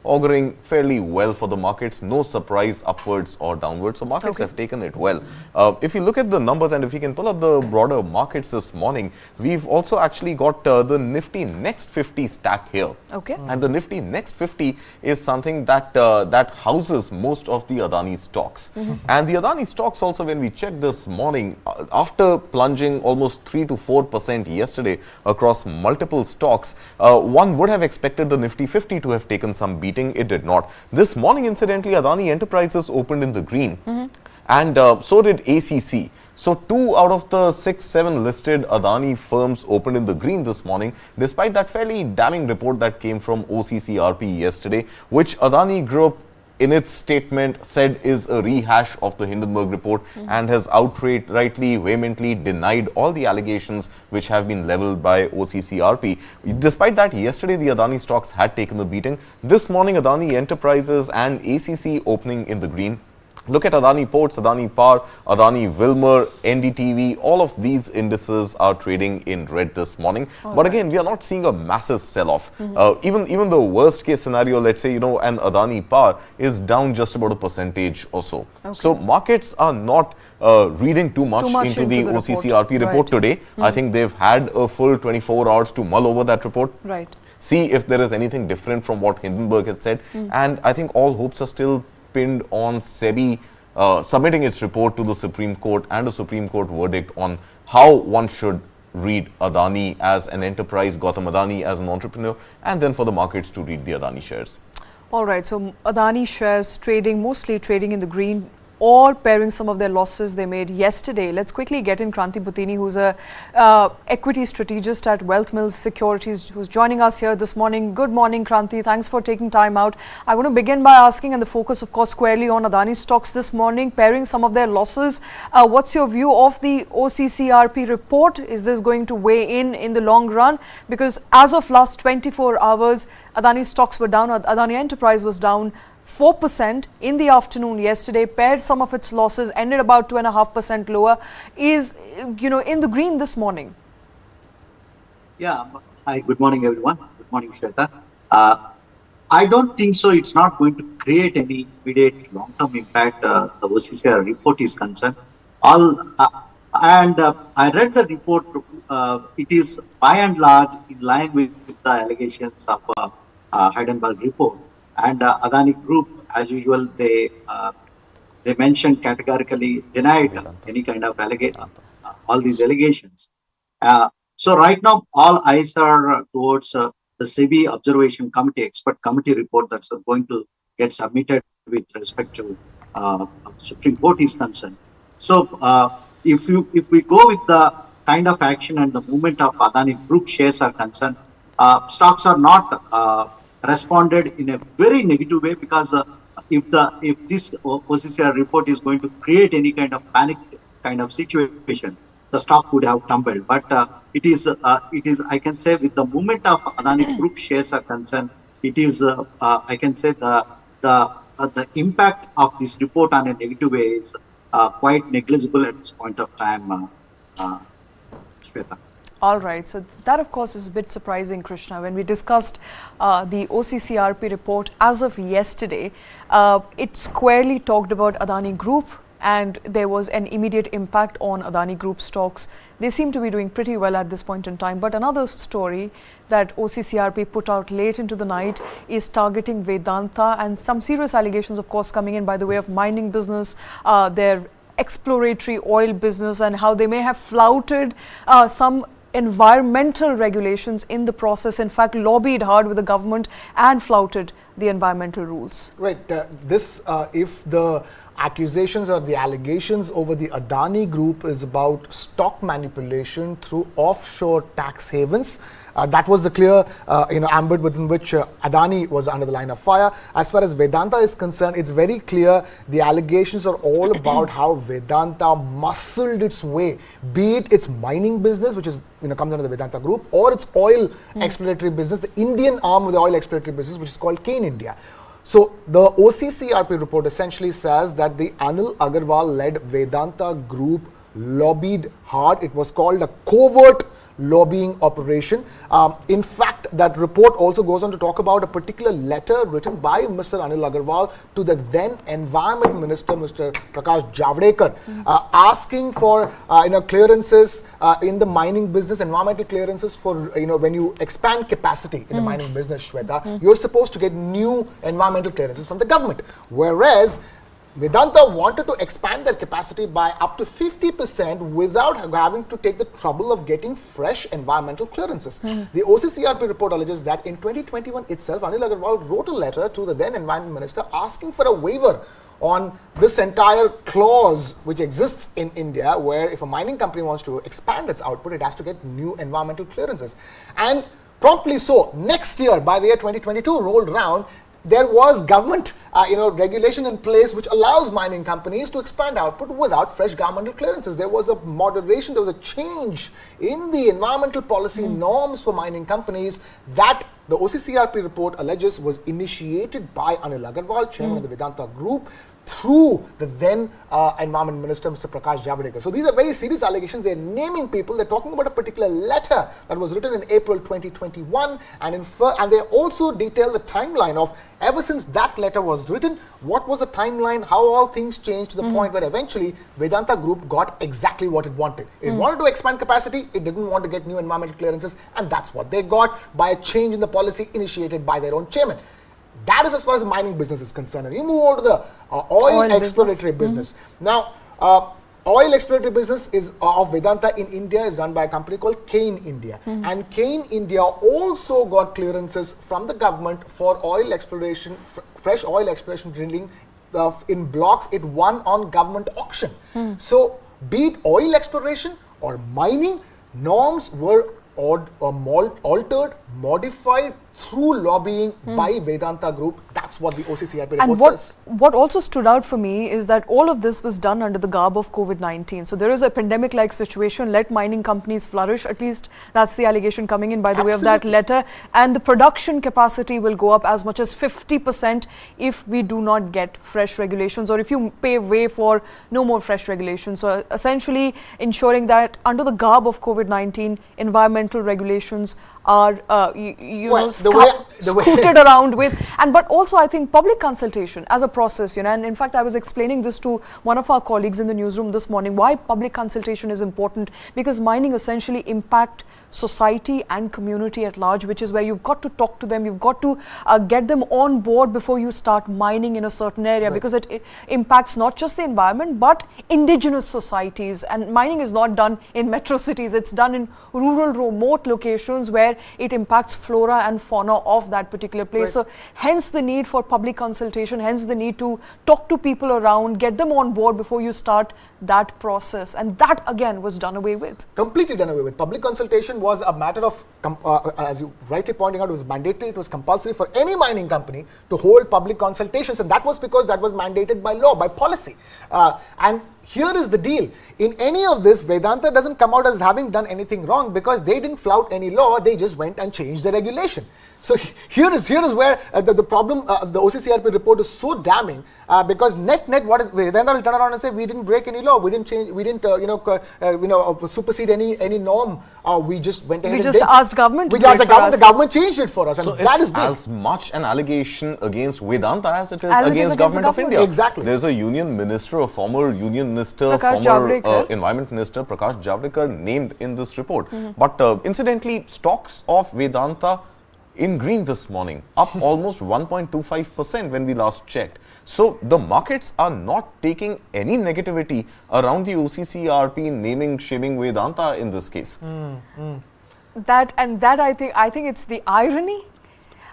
auguring fairly well for the markets. No surprise upwards or downwards. So markets have taken it well. If you look at the numbers and if you can pull up the broader markets this morning, we've also actually got the Nifty Next 50 stack here. And the Nifty Next 50 is something that that houses most of the Adani stocks. And the Adani stocks also, when we checked this morning, after plunging almost 3 to 4% yesterday across multiple stocks, one would have expected the Nifty 50 to have taken some beating. It did not. This morning, incidentally, Adani Enterprises opened in the green, and so did ACC. So 2 out of the 6-7 listed Adani firms opened in the green this morning, despite that fairly damning report that came from OCCRP yesterday, which Adani Group in its statement said is a rehash of the Hindenburg report and has outrightly, vehemently denied all the allegations which have been leveled by OCCRP. Despite that, yesterday the Adani stocks had taken the beating. This morning, Adani Enterprises and ACC opening in the green. Look at Adani Ports, Adani Power, Adani Wilmar, NDTV, all of these indices are trading in red this morning. But again, we are not seeing a massive sell-off. Even the worst case scenario, let's say, an Adani Power is down just about 1% or so. So markets are not reading too much into the OCCRP report today. I think they've had a full 24 hours to mull over that report. See if there is anything different from what Hindenburg has said. And I think all hopes are still pinned on SEBI submitting its report to the Supreme Court and a Supreme Court verdict on how one should read Adani as an enterprise, Gautam Adani as an entrepreneur, and then for the markets to read the Adani shares. All right, so Adani shares mostly trading in the green, or pairing some of their losses they made yesterday. Let's quickly get in Kranthi Bathini, who's a equity strategist at WealthMills Securities, who's joining us here this morning. Good morning, Kranthi. Thanks for taking time out. I want to begin by asking, and the focus, of course, squarely on Adani stocks this morning, pairing some of their losses. What's your view of the OCCRP report? Is this going to weigh in the long run? Because as of last 24 hours, Adani stocks were down, Adani Enterprise was down 4% in the afternoon yesterday, paired some of its losses, ended about 2.5% lower, is, in the green this morning. Yeah. Hi, good morning, everyone. Good morning, Shweta. I don't think so. It's not going to create any immediate long-term impact. The OCCR report is concerned. I read the report. It is by and large in line with the allegations of Hindenburg report. And Adani Group, as usual, they mentioned categorically denied any kind of all these allegations. So right now, all eyes are towards the SEBI Observation Committee, expert committee report that's going to get submitted with respect to Supreme Court is concerned. So if we go with the kind of action and the movement of Adani Group shares are concerned, stocks are not responded in a very negative way, because if this OCCR report is going to create any kind of panic kind of situation, the stock would have tumbled. But it is I can say, with the movement of Adani Group shares are concerned, it is I can say the impact of this report on a negative way is quite negligible at this point of time, Shweta. All right. So that, of course, is a bit surprising, Krishna. When we discussed the OCCRP report as of yesterday, it squarely talked about Adani Group, and there was an immediate impact on Adani Group stocks. They seem to be doing pretty well at this point in time. But another story that OCCRP put out late into the night is targeting Vedanta, and some serious allegations, of course, coming in by the way of mining business, their exploratory oil business, and how they may have flouted some environmental regulations in the process, in fact lobbied hard with the government and flouted the environmental rules. Right. If the accusations or the allegations over the Adani Group is about stock manipulation through offshore tax havens, that was the clear ambit within which Adani was under the line of fire. As far as Vedanta is concerned, it's very clear the allegations are all about how Vedanta muscled its way, be it its mining business, which is comes under the Vedanta Group, or its oil exploratory business, the Indian arm of the oil exploratory business, which is called Cane India. So the OCCRP report essentially says that the Anil Agarwal led Vedanta Group lobbied hard. It was called a covert lobbying operation. In fact, that report also goes on to talk about a particular letter written by Mr. Anil Agarwal to the then Environment Minister, Mr. Prakash Javadekar, asking for clearances in the mining business, environmental clearances for when you expand capacity in the mining business, Shweta, you're supposed to get new environmental clearances from the government, whereas Vedanta wanted to expand their capacity by up to 50% without having to take the trouble of getting fresh environmental clearances. The OCCRP report alleges that in 2021 itself, Anil Agarwal wrote a letter to the then Environment Minister asking for a waiver on this entire clause which exists in India, where if a mining company wants to expand its output, it has to get new environmental clearances. And promptly so, next year, by the year 2022 rolled around, there was government regulation in place which allows mining companies to expand output without fresh governmental clearances. There was a moderation, there was a change in the environmental policy norms for mining companies that the OCCRP report alleges was initiated by Anil Agarwal, chairman of the Vedanta Group, through the then Environment Minister, Mr. Prakash Javadekar. So these are very serious allegations. They're naming people. They're talking about a particular letter that was written in April 2021, and they also detail the timeline of ever since that letter was written, what was the timeline, how all things changed to the point where eventually Vedanta Group got exactly what it wanted. It wanted to expand capacity, it didn't want to get new environmental clearances, and that's what they got by a change in the policy initiated by their own chairman. That is as far as the mining business is concerned. And you move over to the oil exploratory business. Now, oil exploratory business is of Vedanta in India is done by a company called Cain India. And Cain India also got clearances from the government for oil exploration, fresh oil exploration drilling in blocks it won on government auction. So, be it oil exploration or mining, norms were altered, modified through lobbying by Vedanta Group. That's what the OCCRP report says. What also stood out for me is that all of this was done under the garb of COVID-19. So there is a pandemic-like situation. Let mining companies flourish. At least that's the allegation coming in by the way of that letter. And the production capacity will go up as much as 50% if we do not get fresh regulations, or if you pave way for no more fresh regulations. So essentially ensuring that under the garb of COVID-19, environmental regulations are scooted around with, but also I think public consultation as a process, and in fact I was explaining this to one of our colleagues in the newsroom this morning, why public consultation is important, because mining essentially impact society and community at large, which is where you've got to talk to them, you've got to get them on board before you start mining in a certain area, because it impacts not just the environment but indigenous societies. And mining is not done in metro cities, it's done in rural, remote locations where it impacts flora and fauna of that particular place. So hence the need for public consultation, hence the need to talk to people around, get them on board before you start that process. And that again was done away with. Completely done away with. Public consultation was a matter of, as you rightly pointing out, it was mandatory, it was compulsory for any mining company to hold public consultations, and that was because that was mandated by law, by policy. And here is the deal. In any of this, Vedanta doesn't come out as having done anything wrong because they didn't flout any law, they just went and changed the regulation. So here is where the problem, the OCCRP report is so damning, because net what is Vedanta will turn around and say we didn't break any law, we didn't change, we didn't supersede any norm. We just went ahead. We just asked government. We asked the government. The government changed it for us, and so that is big. As much an allegation against Vedanta as it is against government of India. Exactly. There's a union minister, a former union minister, former Environment Minister Prakash Javadekar named in this report. But incidentally, stocks of Vedanta in green this morning, up almost 1.25% when we last checked. So the markets are not taking any negativity around the OCCRP naming, shaming Vedanta in this case. That I think it's the irony.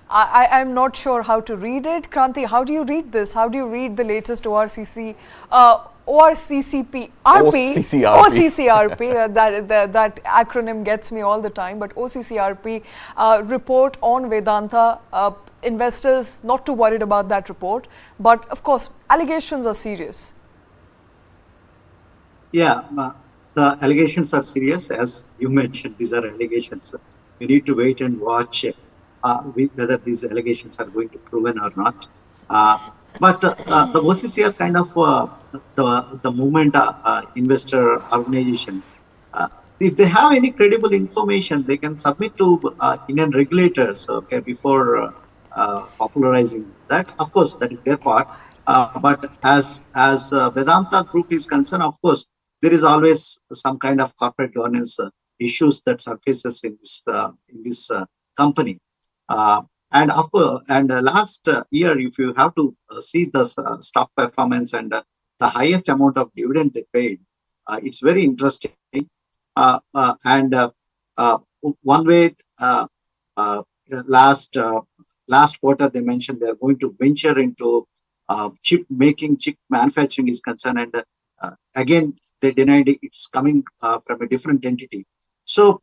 I'm not sure how to read it. Kranthi, how do you read this? How do you read the latest OCCRP, that acronym gets me all the time, but OCCRP report on Vedanta, investors not too worried about that report, but of course allegations are serious. Yeah, the allegations are serious, as you mentioned. These are allegations. We need to wait and watch whether these allegations are going to be proven or not. But the OCCR kind of the movement investor organization, if they have any credible information, they can submit to Indian regulators, okay, before popularizing that. Of course, that is their part. But as Vedanta Group is concerned, of course, there is always some kind of corporate governance issues that surfaces in this company. And of course, and last year, if you have to see the stock performance and the highest amount of dividend they paid, it's very interesting. And one way, last quarter they mentioned they are going to venture into chip making, chip manufacturing is concerned, and again they denied it's coming from a different entity. So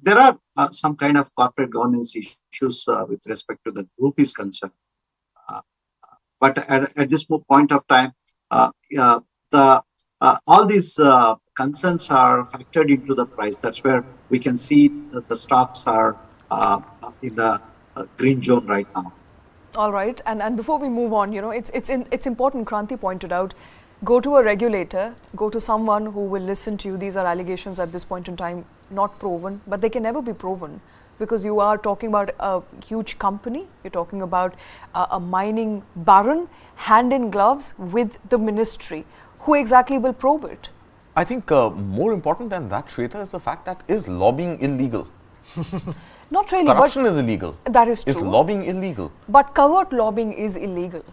there are some kind of corporate governance issues with respect to the group is concerned. But at this point of time, all these concerns are factored into the price. That's where we can see that the stocks are in the green zone right now. All right, and before we move on, it's important. Kranthi pointed out, go to a regulator, go to someone who will listen to you. These are allegations at this point in time, not proven, but they can never be proven, because you are talking about a huge company, you're talking about a mining baron, hand in gloves with the ministry. Who exactly will probe it? I think more important than that, Shweta, is the fact that is lobbying illegal? Not really. Corruption is illegal. That is true. Is lobbying illegal? But covert lobbying is illegal.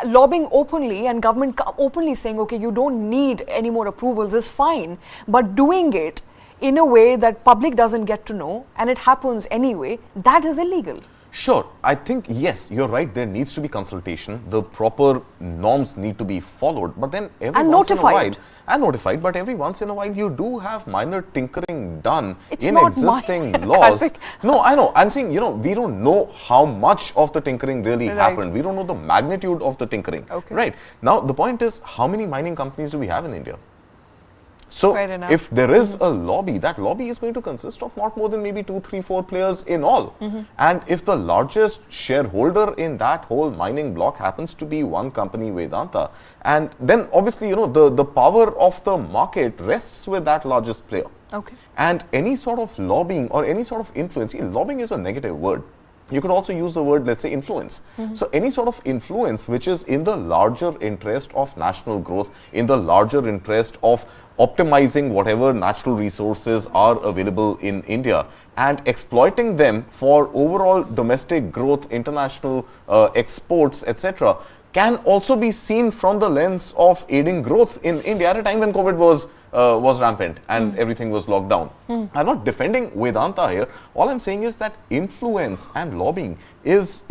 Lobbying openly and government openly saying, okay, you don't need any more approvals is fine. But doing it in a way that public doesn't get to know and it happens anyway, that is illegal. Sure. I think, yes, you're right. There needs to be consultation. The proper norms need to be followed. But then every once in a while, and notified, but every once in a while you do have minor tinkering done in existing laws. No, I know. I'm saying, we don't know how much of the tinkering really happened. We don't know the magnitude of the tinkering. Okay. Right. Now, the point is, how many mining companies do we have in India? So, if there is a lobby, that lobby is going to consist of not more than maybe 2, 3, 4 players in all. And if the largest shareholder in that whole mining block happens to be one company, Vedanta, and then obviously, the power of the market rests with that largest player. Okay. And any sort of lobbying or any sort of influence, lobbying is a negative word. You could also use the word, let's say, influence. So any sort of influence which is in the larger interest of national growth, in the larger interest of optimizing whatever natural resources are available in India and exploiting them for overall domestic growth, international exports, etc., can also be seen from the lens of aiding growth in India at a time when COVID was rampant and everything was locked down. I'm not defending Vedanta here. All I'm saying is that influence and lobbying is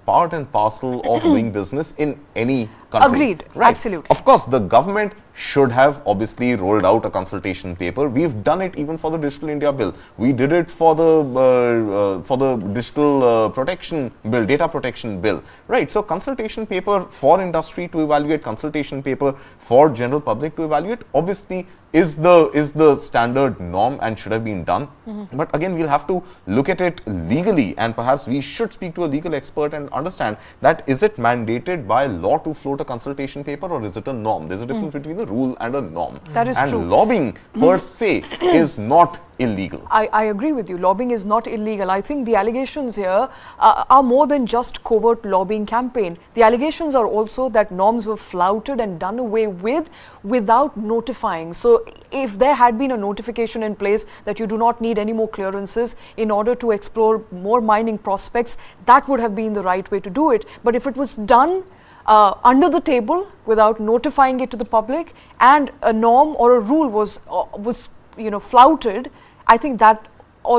part and parcel of doing business in any country. Agreed. Right. Absolutely. Of course, the government should have obviously rolled out a consultation paper. We've done it even for the Digital India Bill. We did it for the Digital Protection Bill, Data Protection Bill. Right. So consultation paper for industry to evaluate, consultation paper for general public to evaluate, obviously is the standard norm and should have been done. But again, we'll have to look at it legally, and perhaps we should speak to a legal expert and understand that is it mandated by law to float a consultation paper or is it a norm? There's a difference between a rule and a norm. That is true. And lobbying per se is not illegal. I agree with you. Lobbying is not illegal. I think the allegations here are more than just covert lobbying campaign. The allegations are also that norms were flouted and done away with without notifying. So if there had been a notification in place that you do not need any more clearances in order to explore more mining prospects, that would have been the right way to do it. But if it was done under the table without notifying it to the public and a norm or a rule was flouted, I think that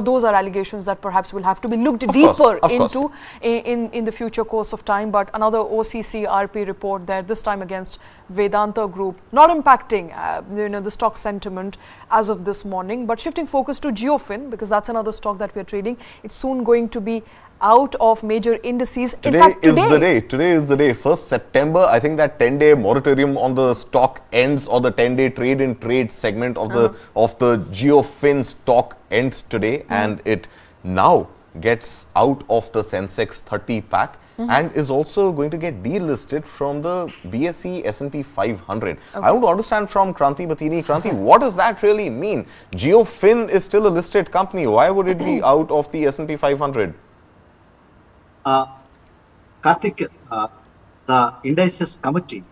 those are allegations that perhaps will have to be looked deeper into in the future course of time. But another OCCRP report there, this time against Vedanta Group, not impacting the stock sentiment as of this morning, but shifting focus to Geofin, because that's another stock that we're trading. It's soon going to be out of major indices. Today is the day, 1st September. I think that 10-day moratorium on the stock ends, or the 10-day trade in trade segment of the Geofin stock ends today, and it now gets out of the Sensex 30 pack. and is also going to get delisted from the BSE S&P 500. I want to understand from Kranthi Bathini. Kranthi, what does that really mean? Geo Fin is still a listed company. Why would it be out of the S&P 500? Karthik, the indices committee,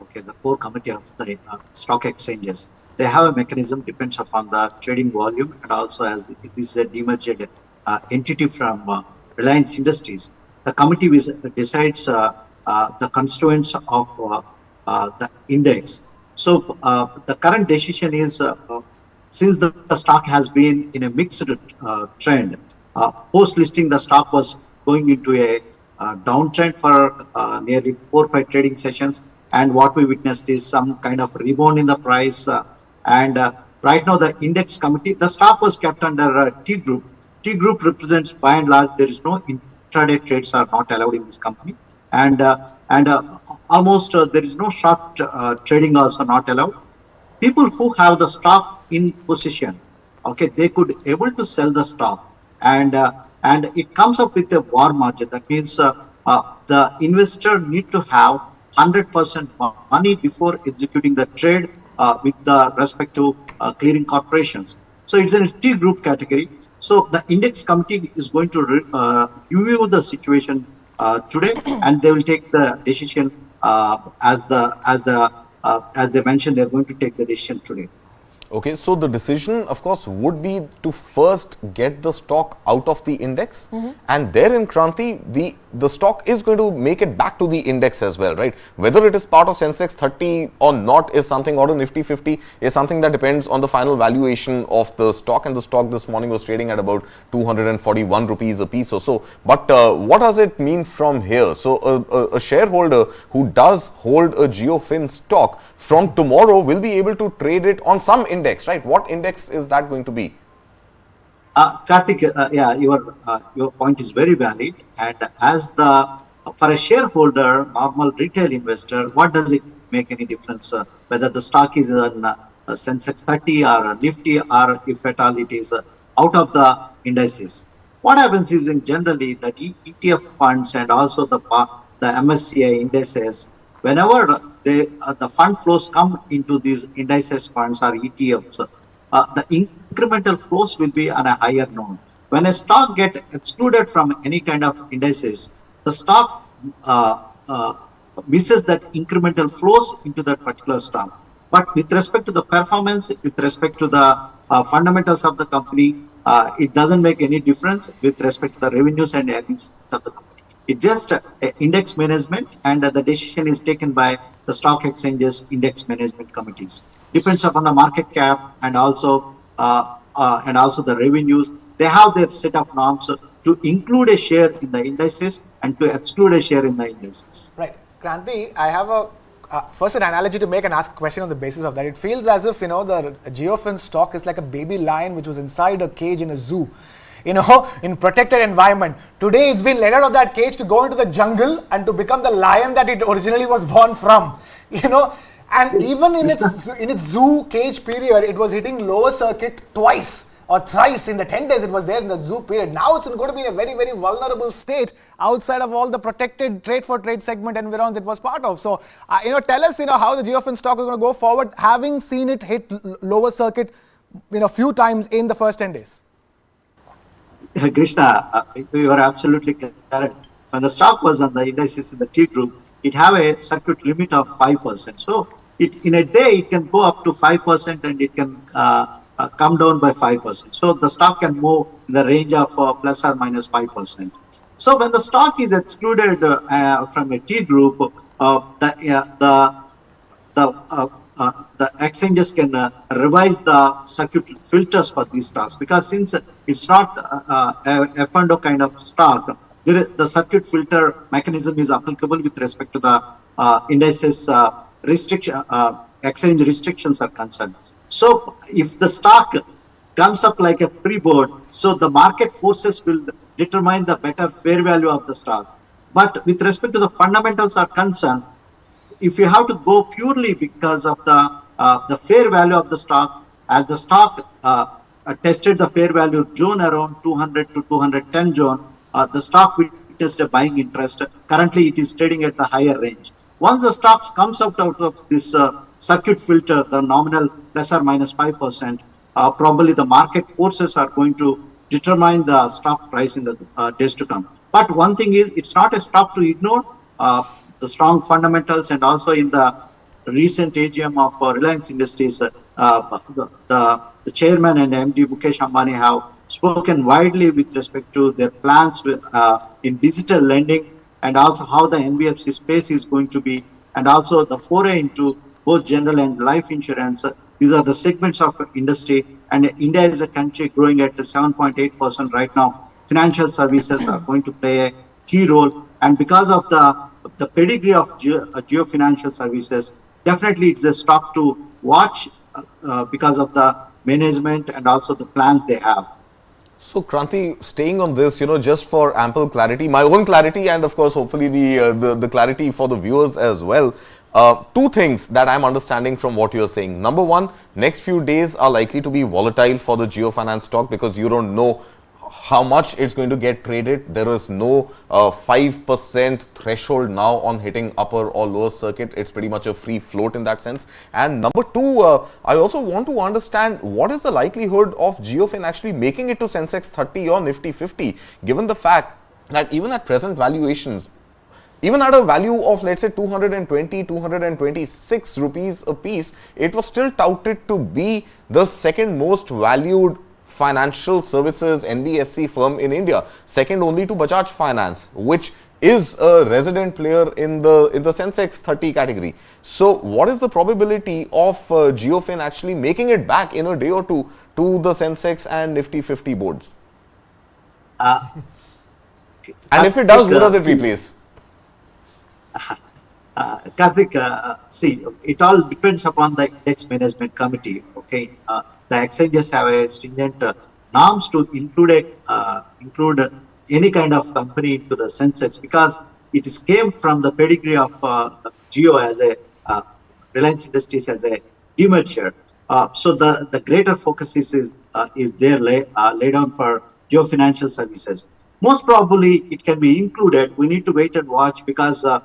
okay, the core committee of the stock exchanges, they have a mechanism depends upon the trading volume, and also as this is a demerged entity from Reliance Industries. The committee decides the constituents of the index. So the current decision is since the stock has been in a mixed trend, post listing the stock was going into a downtrend for nearly 4 or 5 trading sessions, and what we witnessed is some kind of rebound in the price. Right now, the index committee, the stock was kept under T group. T group represents by and large there is no intraday trades are not allowed in this company, and almost there is no short trading also not allowed. People who have the stock in position, okay, they could able to sell the stock, and it comes up with a war margin. That means the investor need to have 100% money before executing the trade with respect to clearing corporations. So it's in a T group category. So the index committee is going to review the situation today, and they will take the decision as they mentioned. They're going to take the decision today. Okay, so the decision, of course, would be to first get the stock out of the index, and there in Kranthi, the stock is going to make it back to the index as well, right? Whether it is part of Sensex 30 or not is something, or Nifty 50 is something that depends on the final valuation of the stock, and the stock this morning was trading at about 241 rupees a piece or so. But what does it mean from here? So a shareholder who does hold a GeoFin stock from tomorrow will be able to trade it on some index, right? What index is that going to be? Karthik, yeah, your point is very valid. And as for a shareholder, normal retail investor, what does it make any difference whether the stock is on Sensex 30 or Nifty, or if at all it is out of the indices? What happens is in generally the ETF funds and also the MSCI indices, whenever the fund flows come into these indices funds or ETFs, the incremental flows will be on a higher note. When a stock gets excluded from any kind of indices, the stock misses that incremental flows into that particular stock. But with respect to the performance, with respect to the fundamentals of the company, it doesn't make any difference with respect to the revenues and earnings of the company. It's just index management, and the decision is taken by the stock exchanges index management committees. Depends upon the market cap and also the revenues. They have their set of norms to include a share in the indices and to exclude a share in the indices. Right. Kranthi, I have a first an analogy to make and ask a question on the basis of that. It feels as if, the GeoFin stock is like a baby lion which was inside a cage in a zoo, in protected environment. Today it's been let out of that cage to go into the jungle and to become the lion that it originally was born from, and even in its zoo cage period, it was hitting lower circuit twice or thrice. In the 10 days it was there in the zoo period. Now it's going to be in a very, very vulnerable state outside of all the protected trade for trade segment environs it was part of. So, tell us, how the GeoFin stock is going to go forward, having seen it hit lower circuit, few times in the first 10 days. Krishna, you are absolutely correct. When the stock was on the indices in the T group, it have a circuit limit of 5%. So in a day, it can go up to 5% and it can come down by 5%. So the stock can move in the range of plus or minus 5%. So when the stock is excluded from a T group, the exchanges can revise the circuit filters for these stocks, because since it's not a F&O kind of stock, the circuit filter mechanism is applicable with respect to the indices exchange restrictions are concerned. So if the stock comes up like a free board, so the market forces will determine the better fair value of the stock. But with respect to the fundamentals are concerned, if you have to go purely because of the fair value of the stock, as the stock tested the fair value zone around 200 to 210 zone, the stock witnessed a buying interest. Currently, it is trading at the higher range. Once the stocks comes out of this circuit filter, the nominal plus or minus 5%, probably the market forces are going to determine the stock price in the days to come. But one thing is, it's not a stock to ignore. The strong fundamentals, and also in the recent AGM of Reliance Industries, the chairman and MD Mukesh Ambani have spoken widely with respect to their plans in digital lending, and also how the NBFC space is going to be, and also the foray into both general and life insurance. These are the segments of industry, and India is a country growing at 7.8% right now. Financial services are going to play a key role, and because of the pedigree of Geo Financial Services, definitely it's a stock to watch because of the management and also the plans they have. So Kranthi, staying on this, just for ample clarity, my own clarity, and of course, hopefully the clarity for the viewers as well. Two things that I'm understanding from what you're saying. Number one, next few days are likely to be volatile for the Geo Finance stock because you don't know how much it's going to get traded. There is no 5% threshold now on hitting upper or lower circuit. It's pretty much a free float in that sense. And number two, I also want to understand what is the likelihood of Geofin actually making it to Sensex 30 or Nifty 50, given the fact that even at present valuations, even at a value of, let's say, 220, 226 rupees a piece, it was still touted to be the second most valued financial services NBFC firm in India, second only to Bajaj Finance, which is a resident player in the Sensex 30 category. So what is the probability of Geofin actually making it back in a day or two to the Sensex and Nifty 50 boards? And if it does, who does it replace? Karthik, see, it all depends upon the index management committee. Okay, the exchanges have a stringent norms to include any kind of company into the Sensex, because it is came from the pedigree of Geo as a Reliance Industries as a demerger. So the greater focus is there laid down for Geo Financial Services. Most probably it can be included. We need to wait and watch, because the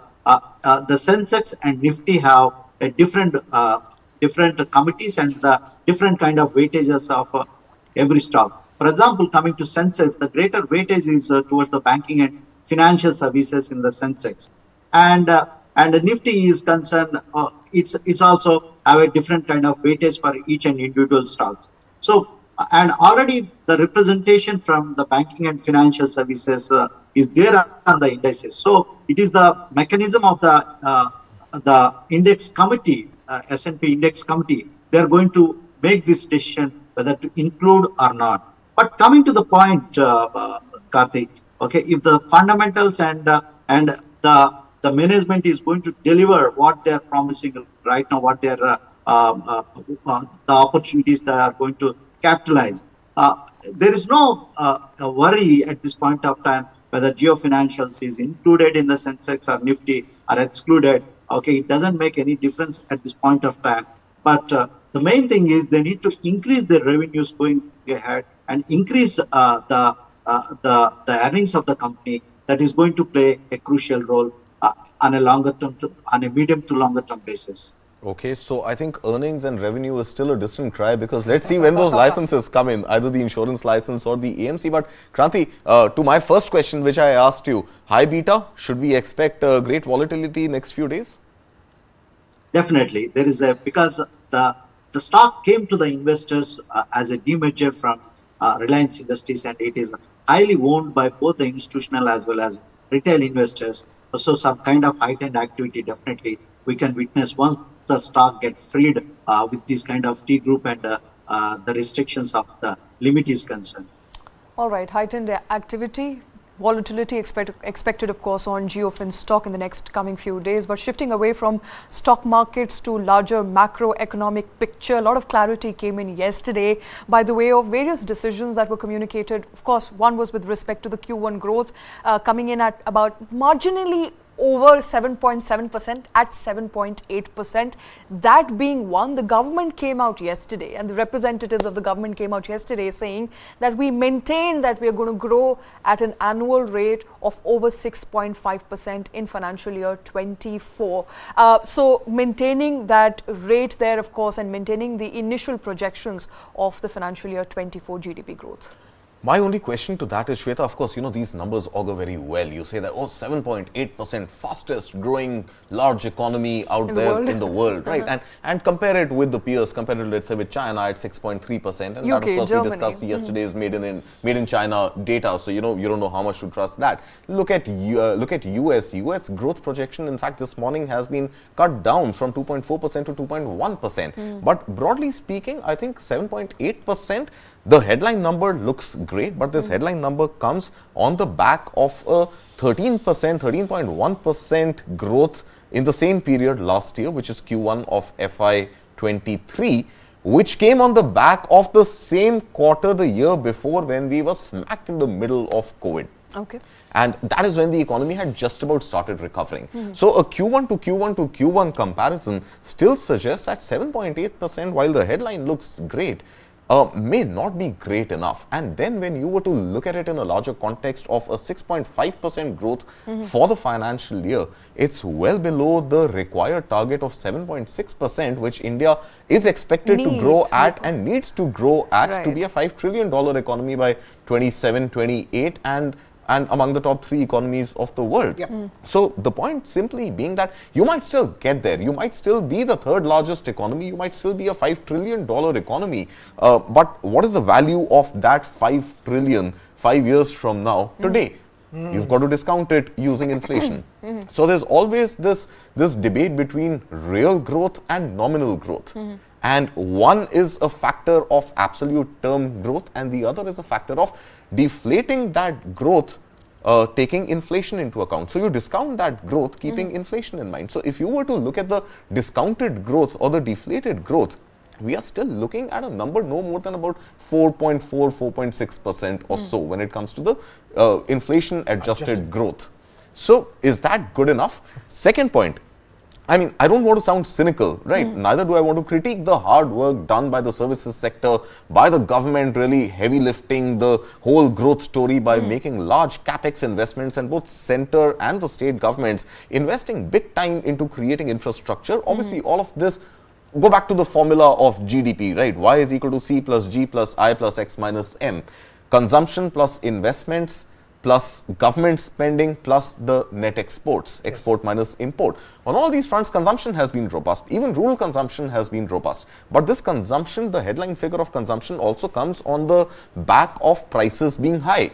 Sensex and Nifty have a different committees and the different kind of weightages of every stock. For example, coming to Sensex, the greater weightage is towards the banking and financial services in the Sensex, and the Nifty is concerned. It's also have a different kind of weightage for each and individual stocks. So, and already the representation from the banking and financial services is there on the indices. So it is the mechanism of the index committee, S&P index committee. They are going to make this decision whether to include or not. But coming to the point, Karthik, okay, if the fundamentals and the management is going to deliver what they are promising right now, what they are the opportunities that are going to capitalize, there is no worry at this point of time whether Geo Financials is included in the Sensex or Nifty or excluded. Okay, it doesn't make any difference at this point of time. But the main thing is they need to increase their revenues going ahead and increase the earnings of the company. That is going to play a crucial role on a longer term, on a medium to longer term basis. Okay, so I think earnings and revenue is still a distant cry, because let's see when those licenses come in, either the insurance license or the AMC. But Kranthi, to my first question, which I asked you, high beta, should we expect great volatility next few days? Definitely, there is because the stock came to the investors as a demerger from Reliance Industries, and it is highly owned by both the institutional as well as retail investors. So some kind of heightened activity definitely we can witness once the stock gets freed with this kind of T group and the restrictions of the limit is concerned. All right, heightened activity. Volatility expected, of course, on Geofin stock in the next coming few days. But shifting away from stock markets to larger macroeconomic picture, a lot of clarity came in yesterday by the way of various decisions that were communicated. Of course, one was with respect to the Q1 growth coming in at about marginally over 7.7% at 7.8%. That being one, the government came out yesterday and the representatives of the government came out yesterday saying that we maintain that we are going to grow at an annual rate of over 6.5% in financial year 24. So maintaining that rate there, of course, and maintaining the initial projections of the financial year 24 GDP growth. My only question to that is, Shweta, of course, these numbers augur very well. You say that, 7.8% fastest growing large economy out there in the world, right? And compare it with the peers, compare it, let's say, with China at 6.3%. And UK, that, of course, Germany. we discussed yesterday's made in China data. So, you don't know how much to trust that. Look at US. US growth projection, in fact, this morning has been cut down from 2.4% to 2.1%. But broadly speaking, I think 7.8%, the headline number looks great, but this headline number comes on the back of a 13.1% growth in the same period last year, which is Q1 of FY23, which came on the back of the same quarter the year before when we were smack in the middle of COVID. Okay. And that is when the economy had just about started recovering. So a Q1 to Q1 to Q1 comparison still suggests that 7.8%, while the headline looks great, may not be great enough. And then when you were to look at it in a larger context of a 6.5% growth for the financial year, it's well below the required target of 7.6%, which India is expected to grow at and needs to grow at to be a $5 trillion economy by 27-28 and among the top 3 economies of the world. So the point simply being that you might still get there. You might still be the 3rd largest economy. You might still be a $5 trillion economy. But what is the value of that $5 trillion 5 years from now today? You've got to discount it using inflation. So there's always this debate between real growth and nominal growth. And one is a factor of absolute term growth and the other is a factor of deflating that growth, taking inflation into account. So you discount that growth keeping inflation in mind. So if you were to look at the discounted growth or the deflated growth, we are still looking at a number no more than about 4.4, 4.6% or so when it comes to the inflation adjusted growth. So is that good enough? Second point, I mean, I don't want to sound cynical, right? Neither do I want to critique the hard work done by the services sector, by the government really heavy lifting the whole growth story by making large capex investments, and both center and the state governments investing big time into creating infrastructure. Obviously, all of this, go back to the formula of GDP, right? Y is equal to C plus G plus I plus X minus M. Consumption plus investments plus government spending plus the net exports, export minus import. On all these fronts, consumption has been robust. Even rural consumption has been robust. But this consumption, the headline figure of consumption also comes on the back of prices being high.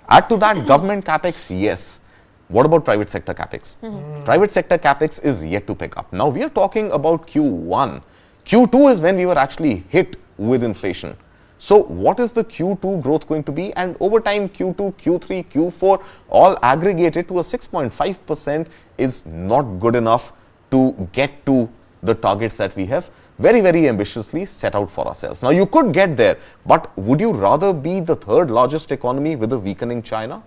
Add to that government capex, yes. What about private sector capex? Private sector capex is yet to pick up. Now we are talking about Q1. Q2 is when we were actually hit with inflation. So what is the Q2 growth going to be? And over time, Q2, Q3, Q4, all aggregated to a 6.5% is not good enough to get to the targets that we have very, very ambitiously set out for ourselves. Now, you could get there, but would you rather be the 3rd largest economy with a weakening China?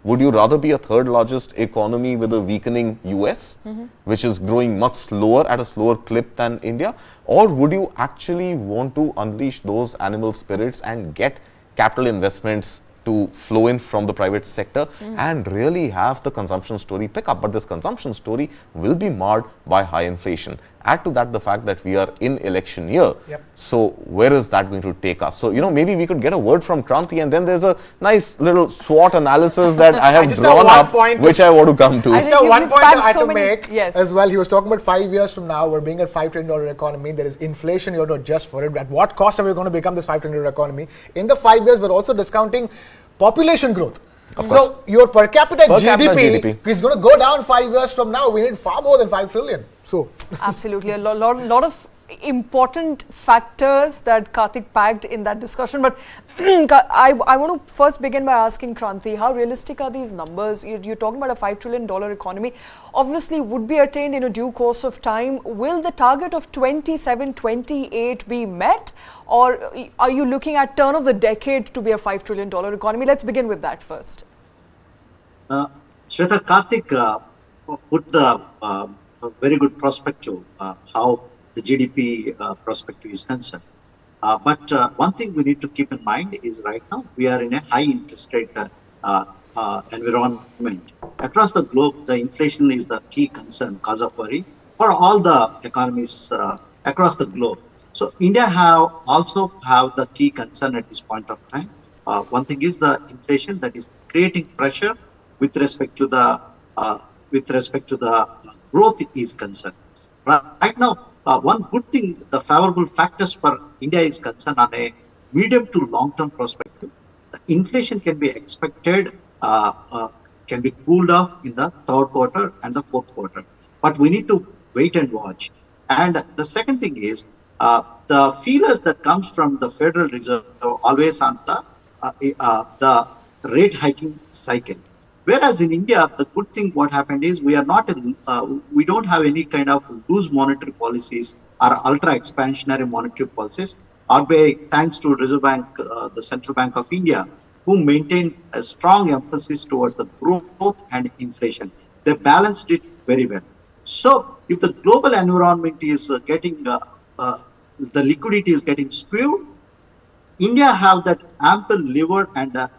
Would you rather be a 3rd largest economy with a weakening US, which is growing much slower at a slower clip than India? Or would you actually want to unleash those animal spirits and get capital investments to flow in from the private sector and really have the consumption story pick up? But this consumption story will be marred by high inflation. Add to that the fact that we are in election year. So where is that going to take us? So, maybe we could get a word from Kranthi, and then there's a nice little SWOT analysis that I have drawn up, which I want to come to. I just have one point I had to make as well. He was talking about 5 years from now, we're being a $5 trillion economy. There is inflation, you have to adjust for it. At what cost are we going to become this $5 trillion economy? In the 5 years, we're also discounting population growth. So your per capita GDP is going to go down 5 years from now. We need far more than 5 trillion. So absolutely, a lot of important factors that Karthik packed in that discussion. But I want to first begin by asking Kranthi, how realistic are these numbers? You're talking about a $5 trillion economy. Obviously, would be attained in a due course of time. Will the target of 27, 28 be met? Or are you looking at turn of the decade to be a $5 trillion economy? Let's begin with that first. Shweta, Karthik put the a very good perspective how the GDP perspective is concerned. But one thing we need to keep in mind is right now we are in a high interest rate environment. Across the globe, the inflation is the key concern, cause of worry for all the economies across the globe. So India also have the key concern at this point of time. One thing is the inflation that is creating pressure with respect to the growth is concerned. Right now, one good thing, the favorable factors for India is concerned on a medium to long-term perspective. The inflation can be expected, can be cooled off in the third quarter and the fourth quarter. But we need to wait and watch. And the second thing is the feelers that comes from the Federal Reserve are always on the rate hiking cycle. Whereas in India, the good thing what happened is we don't have any kind of loose monetary policies or ultra expansionary monetary policies. RBI, thanks to Reserve Bank, the Central Bank of India, who maintained a strong emphasis towards the growth and inflation. They balanced it very well. So if the global environment is getting, the liquidity is getting skewed, India have that ample lever and the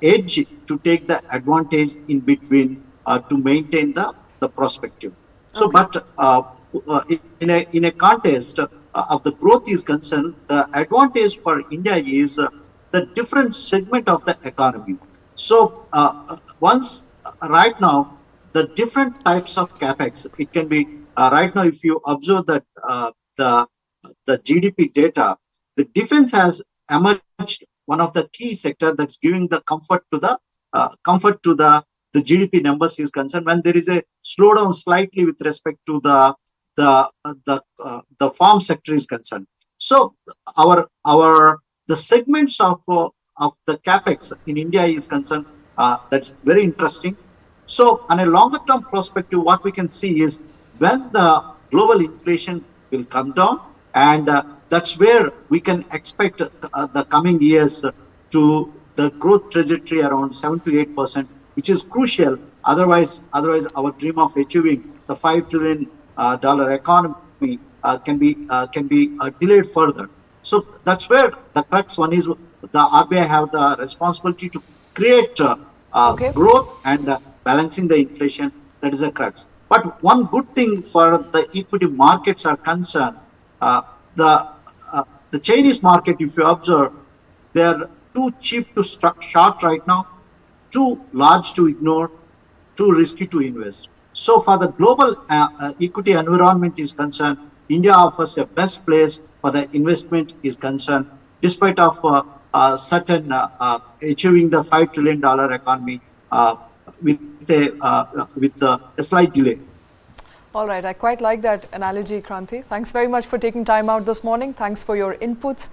edge to take the advantage in between to maintain the perspective. So, okay. But in a context of the growth is concerned, the advantage for India is the different segment of the economy. So, right now, the different types of capex, it can be right now. If you observe that the GDP data, the defense has emerged one of the key sector that's giving the comfort to the GDP numbers is concerned when there is a slowdown slightly with respect to the farm sector is concerned. So the segments of the capex in India is concerned, that's very interesting. So on a longer term perspective, what we can see is when the global inflation will come down, and that's where we can expect the coming years to the growth trajectory around 7 to 8%, which is crucial. Otherwise, our dream of achieving the $5 trillion economy can be delayed further. So that's where the crux one is. The RBI have the responsibility to create growth and balancing the inflation. That is a crux. But one good thing for the equity markets are concerned, the Chinese market, if you observe, they are too cheap to short right now, too large to ignore, too risky to invest. So for the global equity environment is concerned, India offers a best place for the investment is concerned, despite of certain achieving the $5 trillion economy with a slight delay. All right, I quite like that analogy, Kranthi. Thanks very much for taking time out this morning. Thanks for your inputs.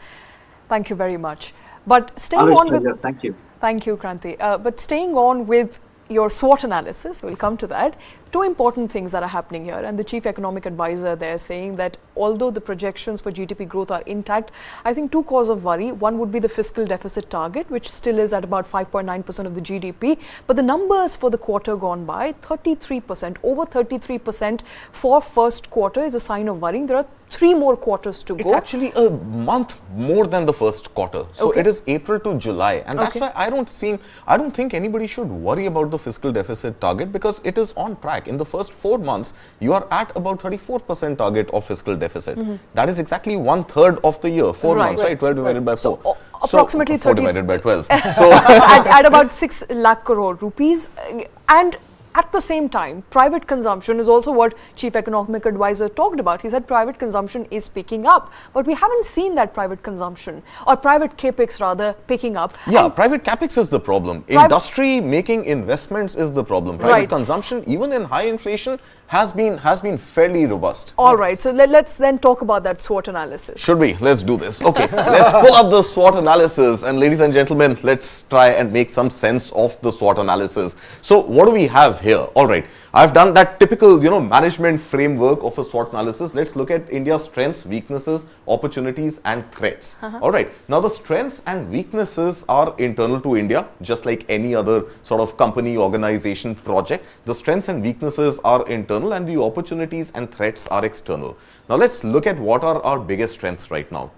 Thank you very much. But staying on with, thank you. Thank you, Kranthi. But staying on with your SWOT analysis, we'll come to that. Two important things that are happening here, and the chief economic advisor there saying that although the projections for GDP growth are intact, I think two cause of worry. One would be the fiscal deficit target, which still is at about 5.9% of the GDP. But the numbers for the quarter gone by, 33%, over 33% for first quarter is a sign of worrying. There are 3 more quarters to go. It's actually a month more than the first quarter. So it is April to July. And that's why I don't think anybody should worry about the fiscal deficit target, because it is on track. In the first 4 months, you are at about 34% target of fiscal deficit. That is exactly 1/3 of the year. 4 months, right? 12 divided by 4. So approximately 4 divided by 12. So at about 6 lakh crore rupees. And at the same time, private consumption is also what Chief Economic Advisor talked about. He said private consumption is picking up, but we haven't seen that private consumption, or private capex rather, picking up. Yeah, private capex is the problem. Industry making investments is the problem. Private consumption, even in high inflation, has been fairly robust. All right, so let's then talk about that SWOT analysis. Should we? Let's do this. Okay, let's pull up the SWOT analysis, and ladies and gentlemen, let's try and make some sense of the SWOT analysis. So what do we have here. All right, I've done that typical, management framework of a SWOT analysis. Let's look at India's strengths, weaknesses, opportunities, and threats. All right, now the strengths and weaknesses are internal to India, just like any other sort of company, organization, project. The strengths and weaknesses are internal, and the opportunities and threats are external. Now let's look at what are our biggest strengths right now.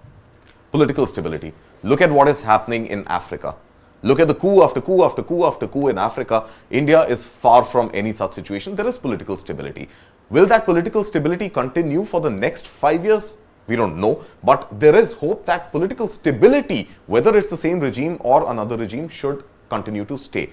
Political stability. Look at what is happening in Africa. Look at the coup after coup after coup after coup in Africa. India is far from any such situation. There is political stability. Will that political stability continue for the next 5 years? We don't know. But there is hope that political stability, whether it's the same regime or another regime, should continue to stay.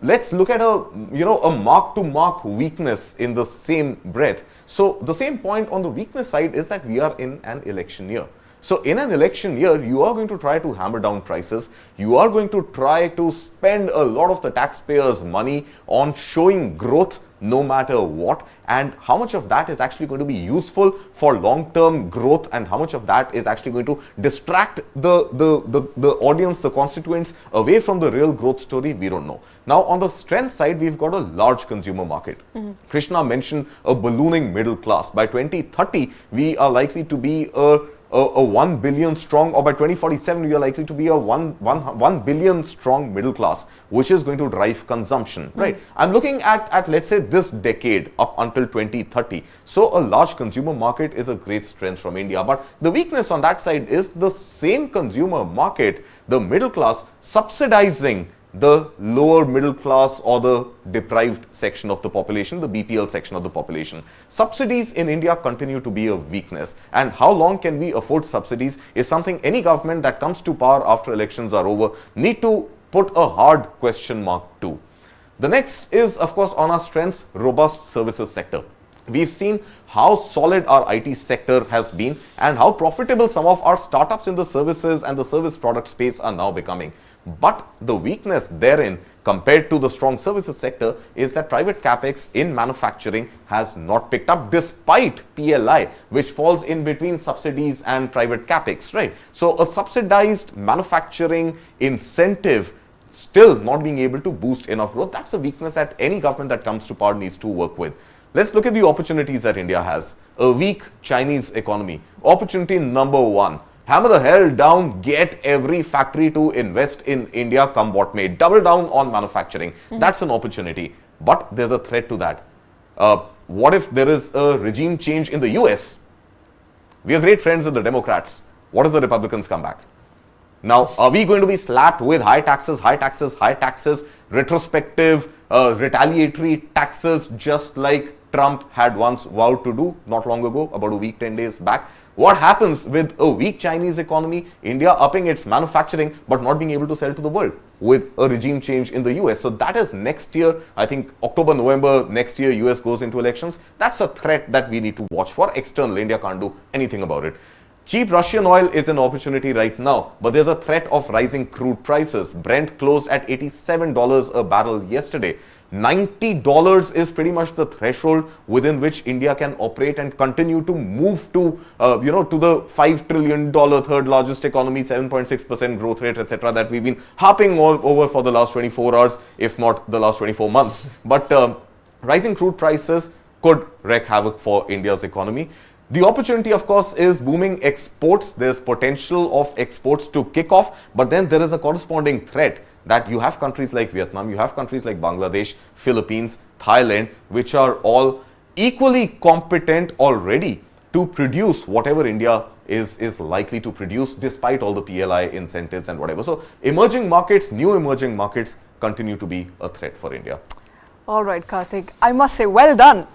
Let's look at a mark-to-mark weakness in the same breath. So the same point on the weakness side is that we are in an election year. So in an election year, you are going to try to hammer down prices. You are going to try to spend a lot of the taxpayers' money on showing growth no matter what, and how much of that is actually going to be useful for long-term growth, and how much of that is actually going to distract the audience, the constituents, away from the real growth story, we don't know. Now on the strength side, we've got a large consumer market. Krishna mentioned a ballooning middle class. By 2030, we are likely to be a 1 billion strong, or by 2047 we are likely to be a 1 billion strong middle class, which is going to drive consumption, right? I'm looking at let's say this decade up until 2030. So a large consumer market is a great strength from India. But the weakness on that side is the same consumer market, the middle class, subsidizing the lower middle class or the deprived section of the population, the BPL section of the population. Subsidies in India continue to be a weakness, and how long can we afford subsidies is something any government that comes to power after elections are over need to put a hard question mark to. The next is, of course, on our strengths, robust services sector. We've seen how solid our IT sector has been and how profitable some of our startups in the services and the service product space are now becoming. But the weakness therein, compared to the strong services sector, is that private capex in manufacturing has not picked up despite PLI, which falls in between subsidies and private capex, right? So a subsidized manufacturing incentive still not being able to boost enough growth. That's a weakness that any government that comes to power needs to work with. Let's look at the opportunities that India has. A weak Chinese economy. Opportunity number one. Hammer the hell down, get every factory to invest in India come what may. Double down on manufacturing. That's an opportunity. But there's a threat to that. What if there is a regime change in the US? We are great friends with the Democrats. What if the Republicans come back? Now, are we going to be slapped with high taxes, retrospective, retaliatory taxes, just like Trump had once vowed to do not long ago, about a week, 10 days back? What happens with a weak Chinese economy, India upping its manufacturing but not being able to sell to the world with a regime change in the US? So that is next year. I think October, November next year, US goes into elections. That's a threat that we need to watch for. External, India can't do anything about it. Cheap Russian oil is an opportunity right now, but there's a threat of rising crude prices. Brent closed at $87 a barrel yesterday. $90 is pretty much the threshold within which India can operate and continue to move to, to the $5 trillion third largest economy, 7.6% growth rate, etc., that we've been harping all over for the last 24 hours, if not the last 24 months. But rising crude prices could wreak havoc for India's economy. The opportunity, of course, is booming exports. There's potential of exports to kick off, but then there is a corresponding threat that you have countries like Vietnam, you have countries like Bangladesh, Philippines, Thailand, which are all equally competent already to produce whatever India is likely to produce, despite all the PLI incentives and whatever. So emerging markets, new emerging markets continue to be a threat for India. All right, Karthik, I must say, well done.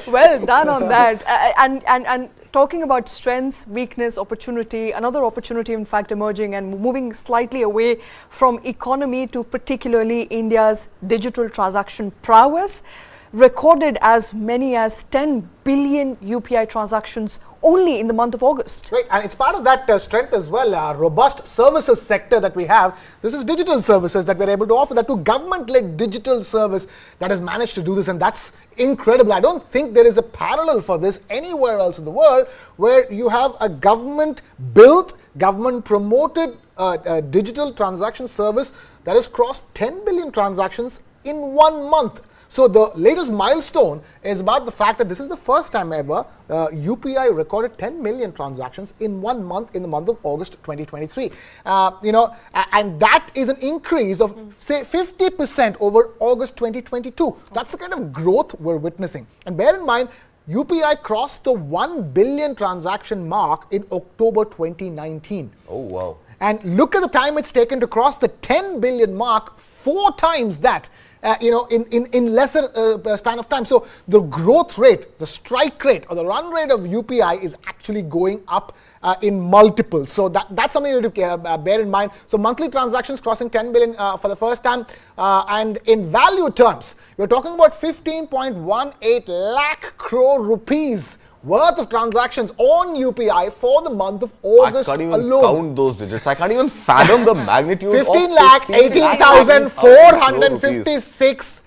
Well done on that. And talking about strengths, weakness, opportunity, another opportunity in fact emerging and moving slightly away from economy to particularly India's digital transaction prowess, recorded as many as 10 billion UPI transactions only in the month of August. Right, and it's part of that strength as well, robust services sector that we have. This is digital services that we're able to offer, that to government-led digital service that has managed to do this, and that's incredible. I don't think there is a parallel for this anywhere else in the world where you have a government-built, government-promoted digital transaction service that has crossed 10 billion transactions in 1 month. So the latest milestone is about the fact that this is the first time ever UPI recorded 10 million transactions in 1 month in the month of August 2023. And that is an increase of say 50% over August 2022. That's the kind of growth we're witnessing. And bear in mind, UPI crossed the 1 billion transaction mark in October 2019. Oh, wow. And look at the time it's taken to cross the 10 billion mark, 4 times that. In lesser span of time. So the growth rate, the strike rate or the run rate of UPI is actually going up in multiples. So that's something to bear in mind. So monthly transactions crossing 10 billion for the first time. And in value terms, we're talking about 15.18 lakh crore rupees worth of transactions on UPI for the month of August alone. I can't even count those digits. I can't even fathom the magnitude 15 of lakh 18,456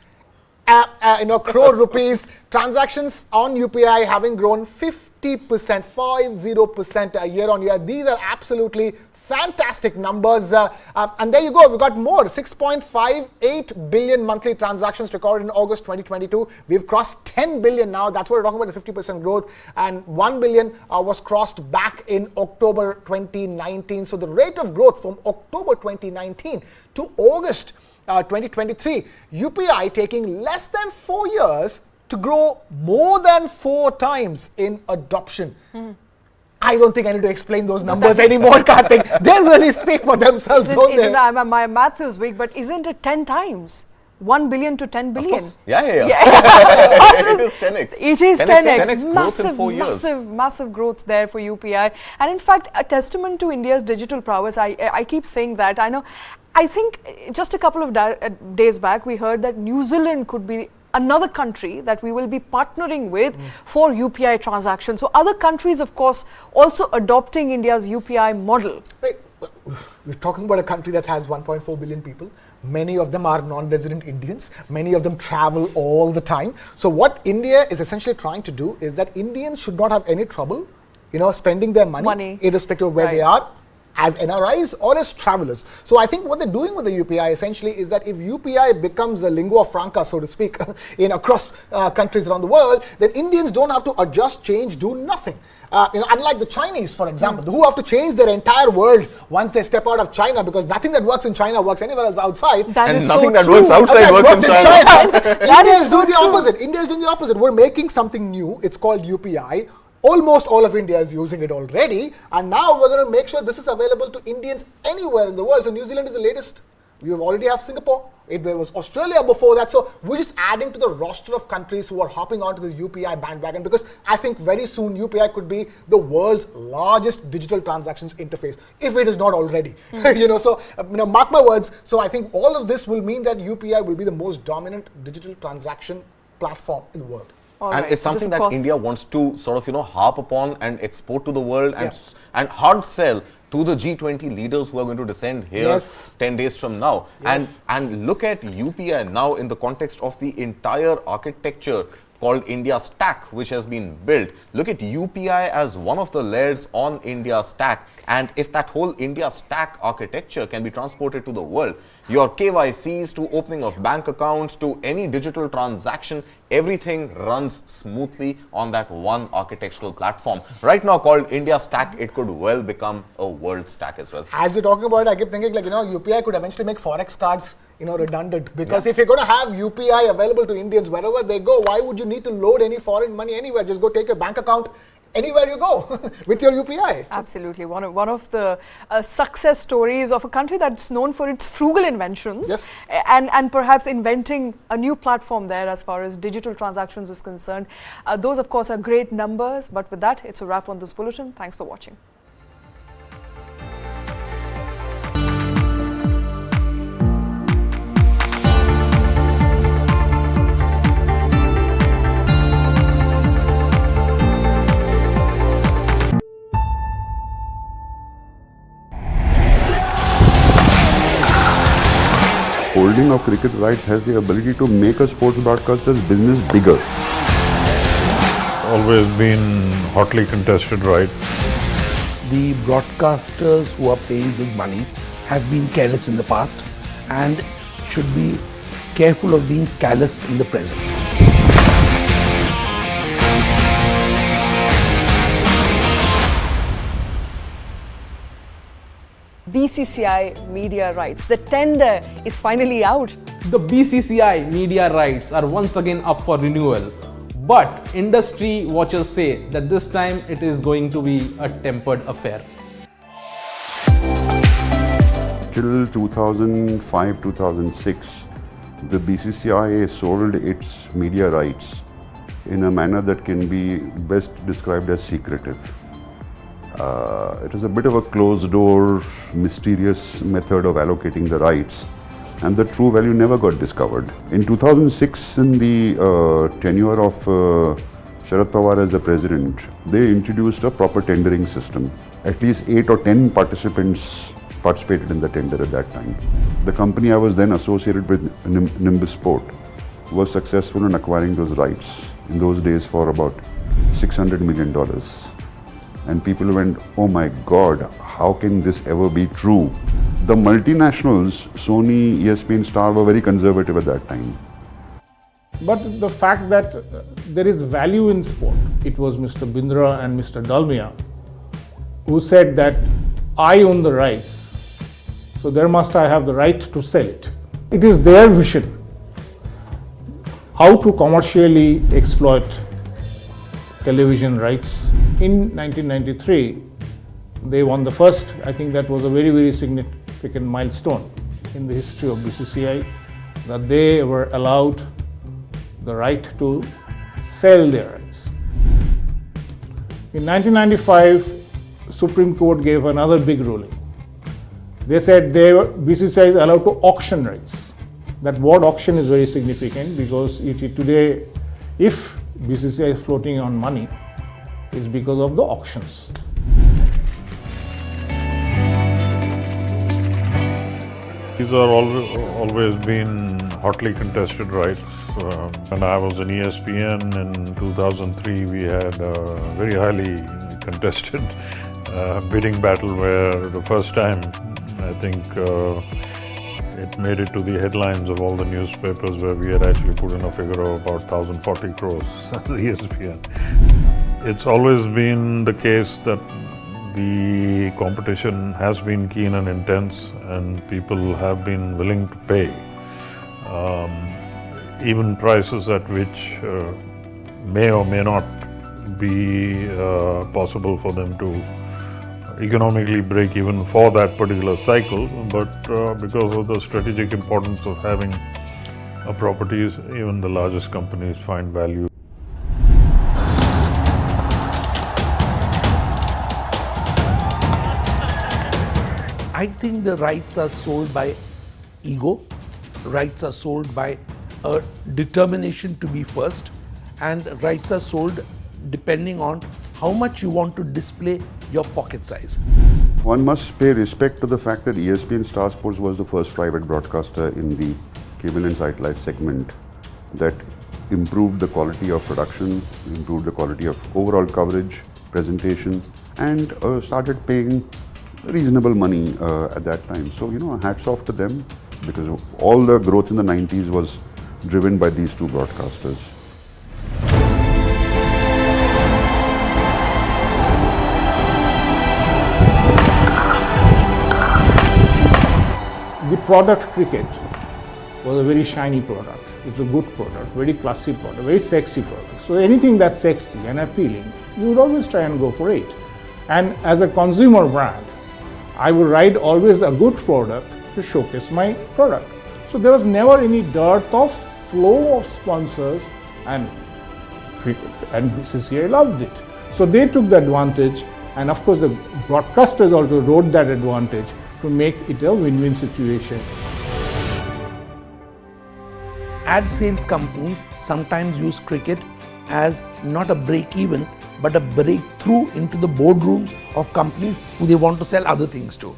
crore rupees. Transactions on UPI having grown 50% year on year. These are absolutely fantastic numbers. And there you go. We've got more. 6.58 billion monthly transactions recorded in August 2022. We've crossed 10 billion now. That's what we're talking about, the 50% growth. And 1 billion was crossed back in October 2019. So the rate of growth from October 2019 to August 2023, UPI taking less than 4 years to grow more than 4 times in adoption. I don't think I need to explain those numbers anymore, Karthik. They really speak for themselves, don't they? My math is weak, but isn't it 10 times? 1 billion to 10 billion. Yeah. It is 10x. It is 10x. 10x growth in 4 years. Massive growth there for UPI. And in fact, a testament to India's digital prowess. I keep saying that. I think just a couple of days back, we heard that New Zealand could be another country that we will be partnering with for UPI transactions. So other countries, of course, also adopting India's UPI model. Right. We're talking about a country that has 1.4 billion people. Many of them are non-resident Indians. Many of them travel all the time. So what India is essentially trying to do is that Indians should not have any trouble, spending their money. Irrespective of where they are, as NRIs or as travelers. So I think what they're doing with the UPI essentially is that if UPI becomes a lingua franca, so to speak, across countries around the world, then Indians don't have to adjust, change, do nothing. Unlike the Chinese, for example, who have to change their entire world once they step out of China, because nothing that works in China works anywhere else outside. Nothing that works outside works in China. India is doing the opposite. India is doing the opposite. We're making something new. It's called UPI. Almost all of India is using it already, and now we're going to make sure this is available to Indians anywhere in the world. So New Zealand is the latest. We already have Singapore. It was Australia before that. So we're just adding to the roster of countries who are hopping onto this UPI bandwagon, because I think very soon UPI could be the world's largest digital transactions interface, if it is not already. So mark my words. So I think all of this will mean that UPI will be the most dominant digital transaction platform in the world. It's something that India wants to sort of, harp upon and export to the world and hard sell to the G20 leaders who are going to descend here 10 days from now. And look at UPI now in the context of the entire architecture called India Stack, which has been built. Look at UPI as one of the layers on India Stack. And if that whole India Stack architecture can be transported to the world, your KYCs to opening of bank accounts to any digital transaction, everything runs smoothly on that one architectural platform. Right now called India Stack, it could well become a world stack as well. As you're talking about it, I keep thinking UPI could eventually make Forex cards redundant, because if you're going to have UPI available to Indians wherever they go, why would you need to load any foreign money anywhere? Just go take your bank account anywhere you go with your UPI. Absolutely. One of the success stories of a country that's known for its frugal inventions, and perhaps inventing a new platform there as far as digital transactions is concerned. Those, of course, are great numbers. But with that, it's a wrap on this bulletin. Thanks for watching. Holding of cricket rights has the ability to make a sports broadcaster's business bigger. Always been hotly contested rights. The broadcasters who are paying big money have been careless in the past and should be careful of being callous in the present. BCCI media rights. The tender is finally out. The BCCI media rights are once again up for renewal, but industry watchers say that this time it is going to be a tempered affair. Till 2005-2006, the BCCI sold its media rights in a manner that can be best described as secretive. It was a bit of a closed-door, mysterious method of allocating the rights, and the true value never got discovered. In 2006, in the tenure of Sharad Pawar as the president, they introduced a proper tendering system. At least 8 or 10 participants participated in the tender at that time. The company I was then associated with, Nimbus Sport, was successful in acquiring those rights in those days for about $600 million. And people went, oh my God, how can this ever be true? The multinationals, Sony, ESPN, Star, were very conservative at that time. But the fact that there is value in sport, it was Mr. Bindra and Mr. Dalmia who said that I own the rights, so there must I have the right to sell it. It is their vision how to commercially exploit television rights. In 1993, they won the first. I think that was a very, very significant milestone in the history of BCCI, that they were allowed the right to sell their rights. In 1995, Supreme Court gave another big ruling. They said BCCI is allowed to auction rights. That word auction is very significant because today, if BCCI is floating on money, is because of the auctions. These are always been hotly contested rights. When I was in ESPN in 2003, we had a very highly contested bidding battle where the first time, I think, it made it to the headlines of all the newspapers where we had actually put in a figure of about 1,040 crores as ESPN. It's always been the case that the competition has been keen and intense, and people have been willing to pay even prices at which may or may not be possible for them to economically break even for that particular cycle, but because of the strategic importance of having properties, even the largest companies find value. I think the rights are sold by ego, rights are sold by a determination to be first, and rights are sold depending on how much you want to display your pocket size. One must pay respect to the fact that ESPN Star Sports was the first private broadcaster in the cable and satellite segment that improved the quality of production, improved the quality of overall coverage, presentation, and started paying reasonable money at that time. So, hats off to them, because all the growth in the 90s was driven by these two broadcasters. The product cricket was a very shiny product. It's a good product, very classy product, very sexy product. So anything that's sexy and appealing, you would always try and go for it. And as a consumer brand, I would write always a good product to showcase my product. So there was never any dearth of flow of sponsors, and BCCI loved it. So they took the advantage, and of course the broadcasters also rode that advantage to make it a win-win situation. Ad sales companies sometimes use cricket as not a break-even, but a breakthrough into the boardrooms of companies who they want to sell other things to.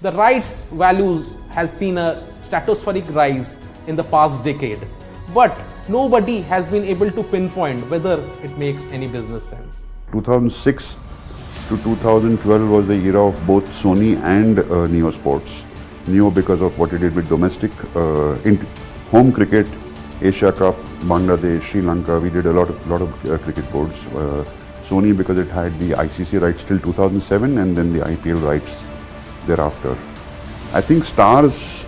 The rights values has seen a stratospheric rise in the past decade, but nobody has been able to pinpoint whether it makes any business sense. 2006 to 2012 was the era of both Sony and Neo Sports. Neo because of what it did with domestic home cricket, Asia Cup, Bangladesh, Sri Lanka, we did a lot of cricket boards. Sony, because it had the ICC rights till 2007 and then the IPL rights thereafter. I think Stars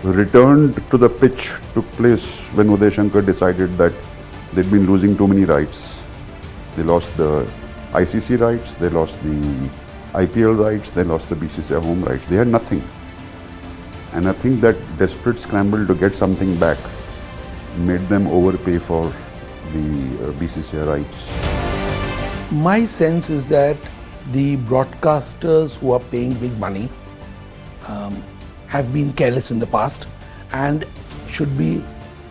returned to the pitch took place when Uday Shankar decided that they'd been losing too many rights. They lost the ICC rights, they lost the IPL rights, they lost the BCCI home rights. They had nothing. And I think that desperate scramble to get something back made them overpay for the BCCI rights. My sense is that the broadcasters who are paying big money have been careless in the past and should be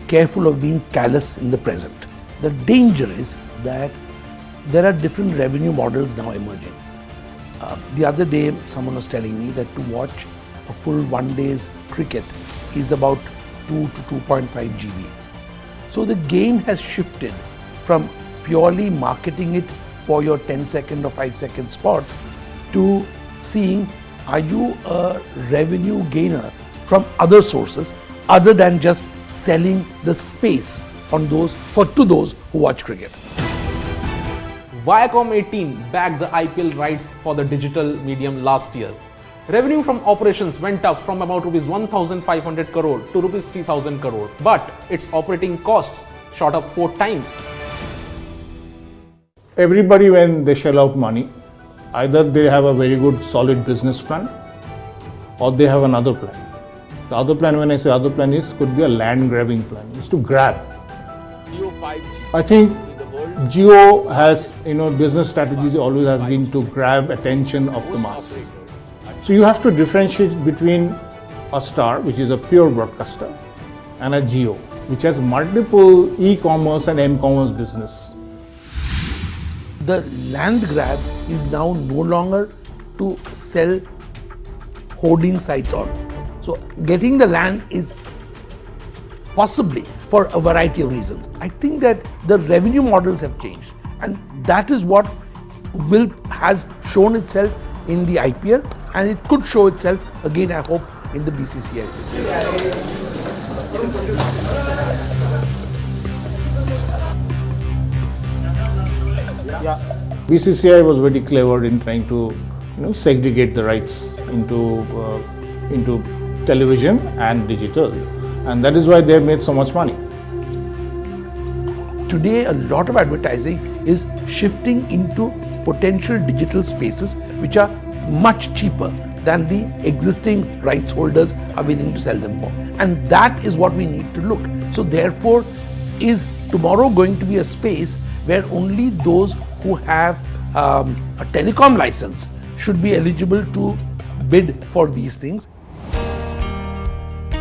careful of being callous in the present. The danger is that there are different revenue models now emerging. The other day someone was telling me that to watch a full 1 day's cricket is about 2 to 2.5 GB. So the game has shifted from purely marketing it for your 10-second or 5-second spots to seeing, are you a revenue gainer from other sources other than just selling the space on those to those who watch cricket. Viacom 18 backed the IPL rights for the digital medium last year. Revenue from operations went up from about rupees 1,500 crore to rupees 3,000 crore, but its operating costs shot up 4 times. Everybody, when they shell out money, either they have a very good solid business plan or they have another plan. The other plan, when I say other plan, could be a land grabbing plan, is to grab. I think Geo has, business strategies always has been to grab attention of the mass. So you have to differentiate between a Star, which is a pure broadcaster, and a Geo, which has multiple e-commerce and m-commerce business. The land grab is now no longer to sell hoarding sites on. So getting the land is possibly for a variety of reasons. I think that the revenue models have changed, and that is what has shown itself in the IPL, and it could show itself again, I hope, in the BCCI. BCCI was very clever in trying to segregate the rights into television and digital, and that is why they have made so much money. Today, a lot of advertising is shifting into potential digital spaces which are much cheaper than the existing rights holders are willing to sell them for, and that is what we need to look. So therefore, is tomorrow going to be a space where only those who have a telecom license should be eligible to bid for these things?